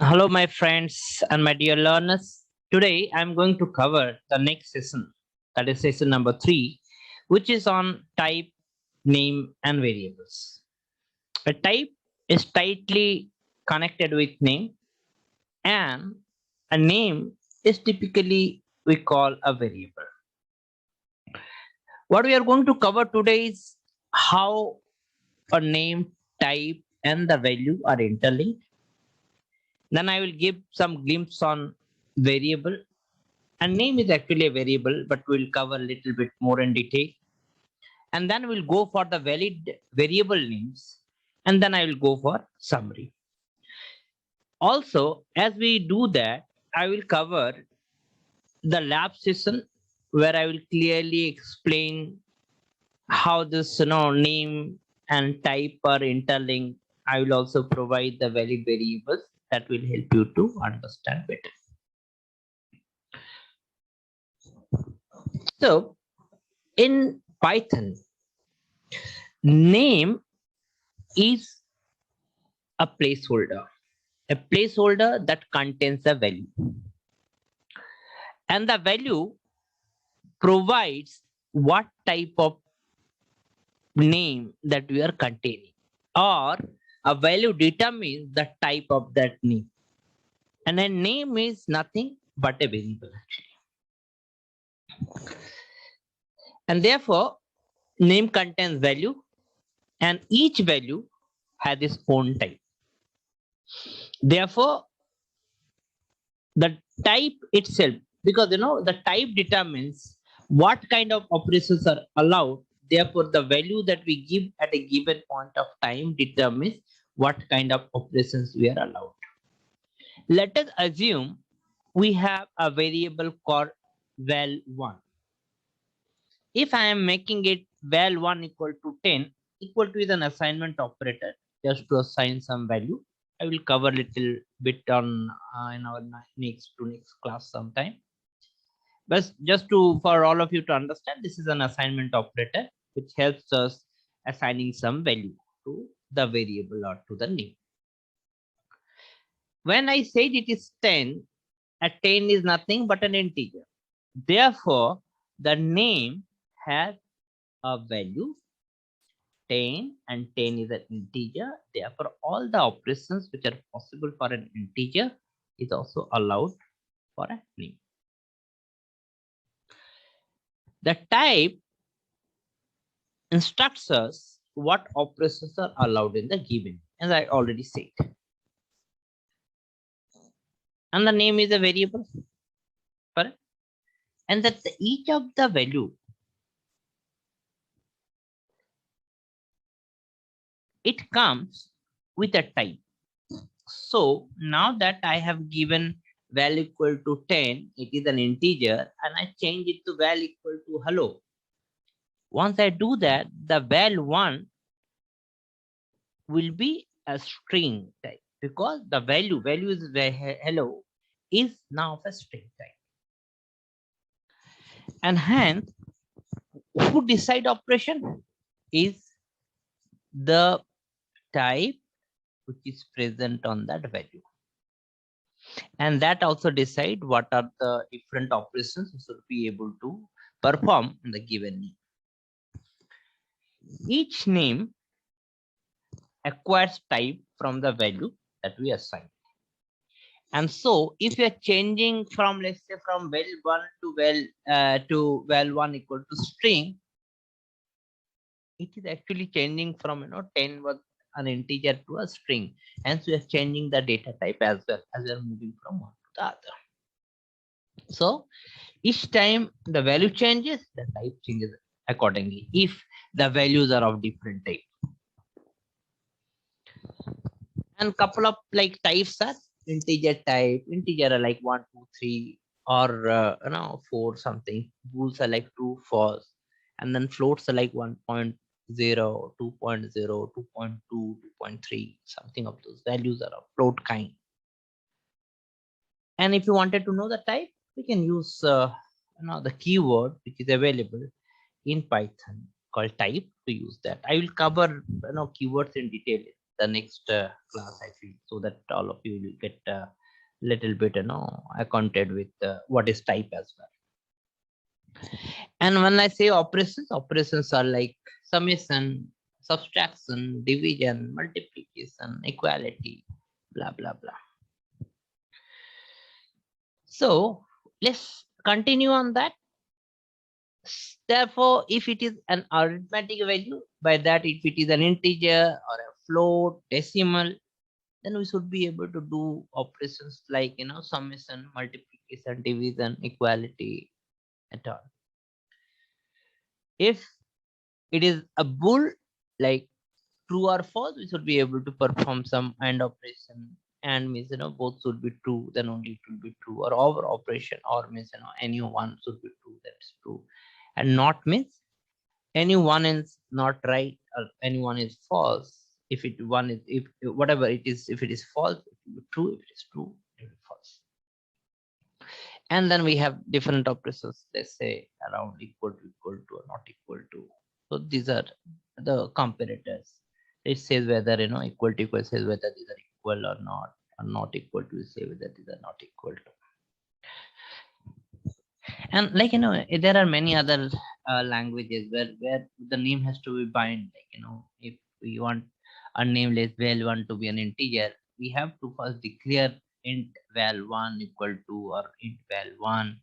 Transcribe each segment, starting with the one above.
Hello, my friends and my dear learners. Today, I'm going to cover the next session, that is session number 3, which is on type, name, and variables. A type is tightly connected with name, and a name is typically we call a variable. What we are going to cover today is how a name, type, and the value are interlinked. Then I will give some glimpse on variable. And name is actually a variable, but we'll cover a little bit more in detail. And then we'll go for the valid variable names. And then I will go for summary. Also, as we do that, I will cover the lab session where I will clearly explain how this name and type are interlinked. I will also provide the valid variables that will help you to understand better. So in Python, name is a placeholder that contains a value. And the value provides what type of name that we are containing, or a value determines the type of that name. And a name is nothing but a variable actually. And therefore, name contains value, and each value has its own type. Therefore, the type itself, because the type determines what kind of operations are allowed. Therefore, the value that we give at a given point of time determines what kind of operations we are allowed. Let us assume we have a variable called val1. If I am making it val1 equal to 10, equal to is an assignment operator just to assign some value. I will cover a little bit on in our next class sometime. But just to for all of you to understand, this is an assignment operator which helps us assigning some value to the variable or to the name. When I said it is 10, a 10 is nothing but an integer. Therefore, the name has a value 10, and 10 is an integer. Therefore, all the operations which are possible for an integer is also allowed for a name. The type instructs us what operations are allowed in the given, as I already said. And the name is a variable, correct? And that each of the value, it comes with a type. So now that I have given val equal to 10, it is an integer, and I change it to val equal to hello. Once I do that, the val1 will be a string type, because the value is hello is now of a string type. And hence, who decide operation is the type which is present on that value. And that also decide what are the different operations we should be able to perform in the given name. Each name acquires type from the value that we assign. And so if you are changing from, let's say, from val1 to val1 equal to string, it is actually changing from 10 was an integer to a string. Hence we are changing the data type as well as we are moving from one to the other. So each time the value changes, the type changes accordingly if the values are of different type. And couple of like types are integer type. Integer are like 1, 2, 3, or 4 something. Bools are like true, false, and then floats are like 1.0, 2.0, 2.2, 2.3. Something of those values are of float kind. And if you wanted to know the type, we can use the keyword which is available in Python called type to use that. I will cover keywords in detail the next class, I feel, so that all of you will get a little bit, acquainted with what is type as well. And when I say operations, operations are like summation, subtraction, division, multiplication, equality, blah, blah, blah. So let's continue on that. Therefore, if it is an arithmetic value, by that if it is an integer or a float, decimal, then we should be able to do operations like, summation, multiplication, division, equality, and all. If it is a bool, like true or false, we should be able to perform some AND operation, and means, both should be true, then only it will be true, or OR operation, or means, any one should be true, that's true. And not means any one is not right or any one is false. If it one is, if whatever it is, if it is false, it will be true. If it is true, it will be false. And then we have different operations, let's say around equal to or not equal to. So these are the comparators. It says whether, equal to equal says whether these are equal or not equal to say whether these are not equal to. And like, there are many other languages where the name has to be bind. Like, if we want a nameless val1 to be an integer, we have to first declare int val1 equal to or int val1.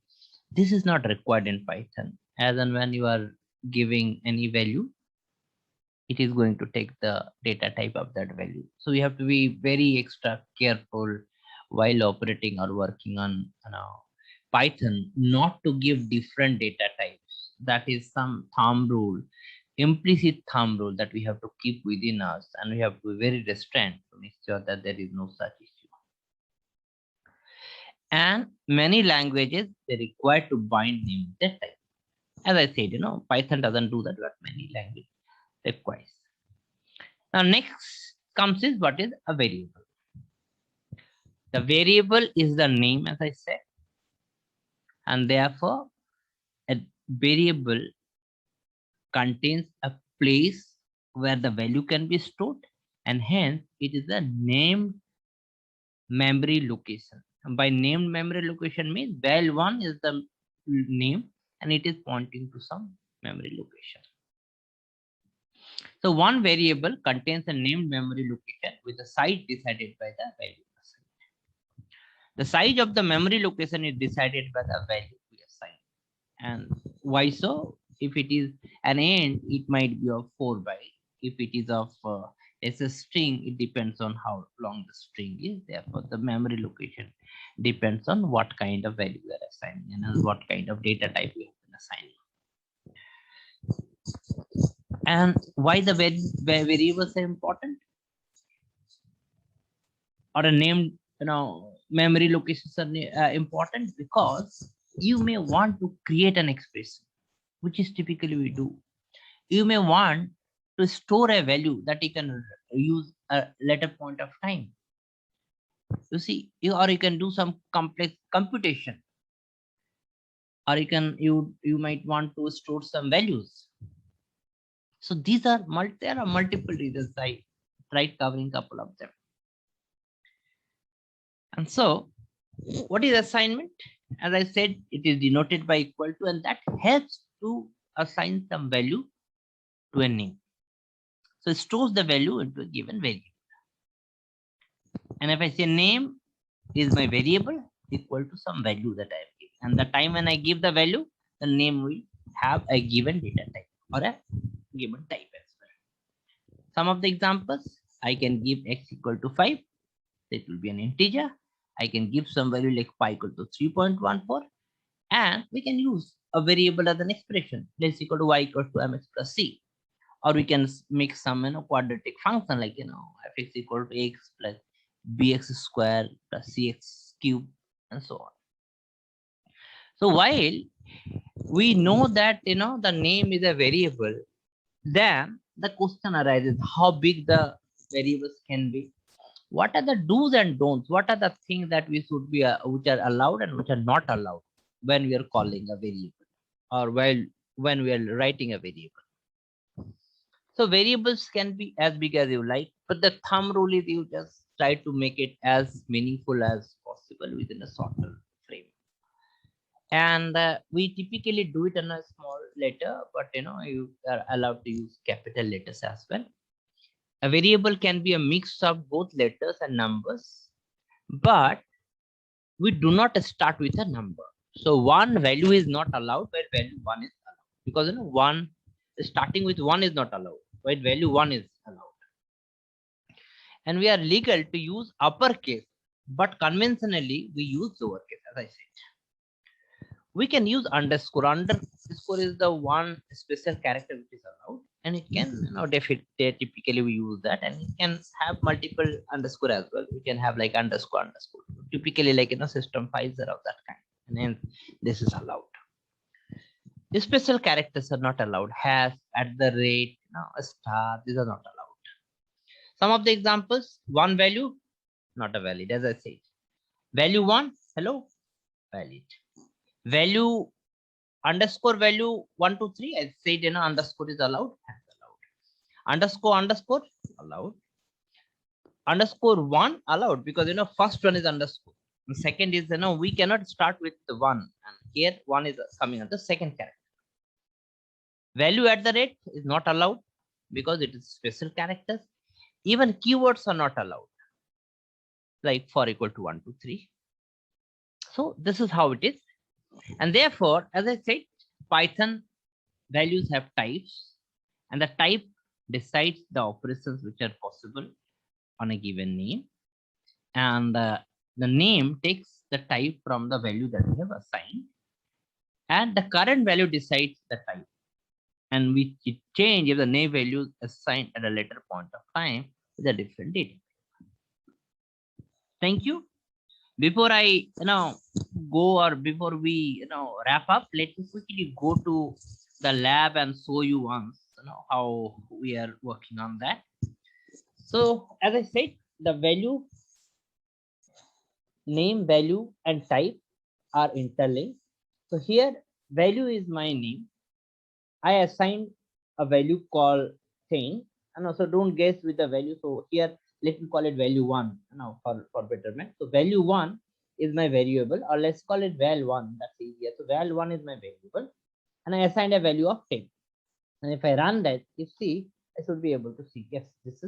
This is not required in Python. As and when you are giving any value, it is going to take the data type of that value. So we have to be very extra careful while operating or working on, Python, not to give different data types. That is some thumb rule, implicit thumb rule that we have to keep within us, and we have to be very restrained to make sure that there is no such issue. And many languages, they require to bind name data type. As I said, Python doesn't do that, but many languages requires. Now next comes is what is a variable. The variable is the name, as I said, and therefore a variable contains a place where the value can be stored, and hence it is a named memory location. And by named memory location means val1 is the name and it is pointing to some memory location. So one variable contains a named memory location with the size decided by the value assigned. The size of the memory location is decided by the value we assign. And why so? If it is an int, it might be of 4 bytes. If it is of it's a string, it depends on how long the string is. Therefore, the memory location depends on what kind of value we are assigning and what kind of data type we have been assigning. And why the variables are important? Or a named, memory locations are important because you may want to create an expression, which is typically we do. You may want to store a value that you can use a later point of time. You see, or you can do some complex computation, or you might want to store some values. So these are there are multiple reasons. I tried covering a couple of them. And so what is assignment? As I said, it is denoted by equal to, and that helps to assign some value to a name. So it stores the value into a given variable. And if I say name is my variable equal to some value that I have given. And the time when I give the value, the name will have a given data type or a given type as well. Some of the examples, I can give x equal to 5. It will be an integer. I can give some value like pi equal to 3.14. And we can use a variable as an expression. Let's equal to y equals to mx plus c. Or we can make some quadratic function like fx equal to x plus bx square plus cx cube and so on. So while we know that the name is a variable, then the question arises how big the variables can be. What are the do's and don'ts? What are the things that we should be which are allowed and which are not allowed when we are calling a variable or when we are writing a variable? So variables can be as big as you like, but the thumb rule is you just try to make it as meaningful as possible within a shorter frame. And we typically do it in a small letter, but you are allowed to use capital letters as well. A variable can be a mix of both letters and numbers, but we do not start with a number. So one value is not allowed, while value one is allowed, because one starting with one is not allowed, while value one is allowed. And we are legal to use uppercase, but conventionally we use lowercase, as I said. We can use underscore. Underscore is the one special character which is allowed, and it can, typically we use that, and it can have multiple underscore as well. We can have like underscore underscore. Typically, like system files are of that kind, and then this is allowed. The special characters are not allowed. Hash, at the rate, a star. These are not allowed. Some of the examples: one value, not a valid, as I said. Value one, hello, valid. Value underscore value 1 2 3, I said underscore is allowed, underscore underscore allowed, underscore one allowed, because first one is underscore, and second is we cannot start with the one, and here one is coming at the second character. Value at the rate is not allowed because it is special characters. Even keywords are not allowed, like for equal to 1 2 3. So this is how it is. And therefore, as I said, Python values have types, and the type decides the operations which are possible on a given name, and the name takes the type from the value that we have assigned, and the current value decides the type, and we change if the name value is assigned at a later point of time with a different data. Thank you. Before I go, or before we wrap up, let me quickly go to the lab and show you once how we are working on that. So as I said, the value, name, value, and type are interlinked. So here value is my name. I assigned a value called 10, and also don't guess with the value. So here let me call it value 1 now for betterment. So value 1 is my variable, or let's call it val1. That's easier. So val1 is my variable, and I assigned a value of 10. And if I run that, you see, I should be able to see, yes, this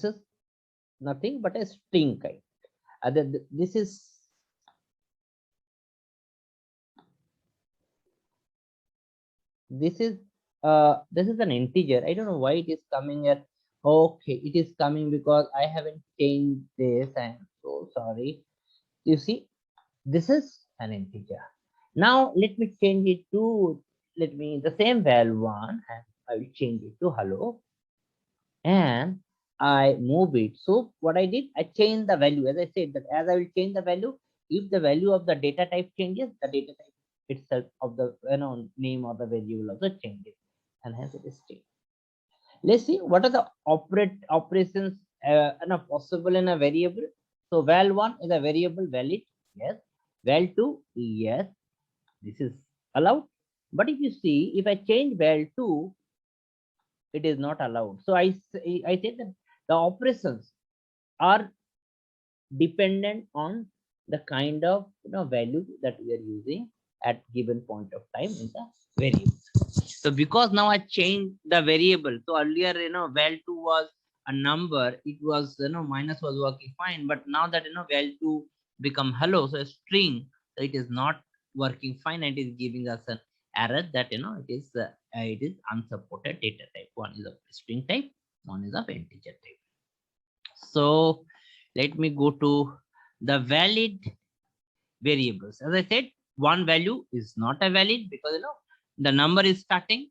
is nothing but a string kind. This is an integer. I don't know why it is coming at. Okay, it is coming because I haven't changed this. I'm so sorry. You see, this is an integer. Now let me change it to, the same val1, and I will change it to hello, and I move it. So what I did, I changed the value. As I said, that as I will change the value, if the value of the data type changes, the data type itself of the name of the variable also changes, and hence it is changed. Let's see what are the operations possible in a variable. So val1 is a variable valid, yes. Val2, yes, this is allowed. But if you see, if I change val2, it is not allowed. So I say that the operations are dependent on the kind of value that we are using at given point of time in the variable. So because now I changed the variable, so earlier val2 was a number, it was minus was working fine, but now that val2 become hello, so a string, so it is not working fine, and it is giving us an error that it is unsupported data type. One is of string type, one is of integer type. So let me go to the valid variables. As I said, one value is not a valid because the number is starting,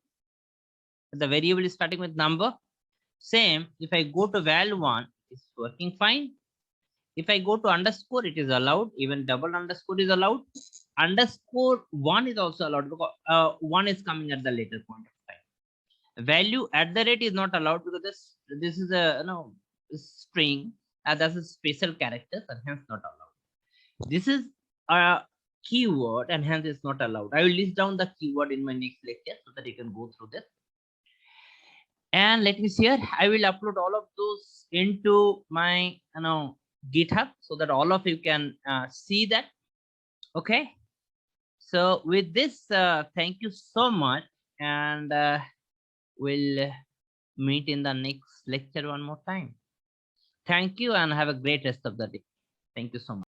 the variable is starting with number. Same, if I go to val1, it's working fine. If I go to underscore, it is allowed. Even double underscore is allowed. Underscore 1 is also allowed because 1 is coming at the later point of time. Value at the rate is not allowed because this is a string, that's a special character, and hence not allowed. This is a keyword, and hence it's not allowed. I will list down the keyword in my next lecture so that you can go through this. And let me share, I will upload all of those into my GitHub so that all of you can see that. Okay, so with this, thank you so much, and we'll meet in the next lecture one more time. Thank you and have a great rest of the day. Thank you so much.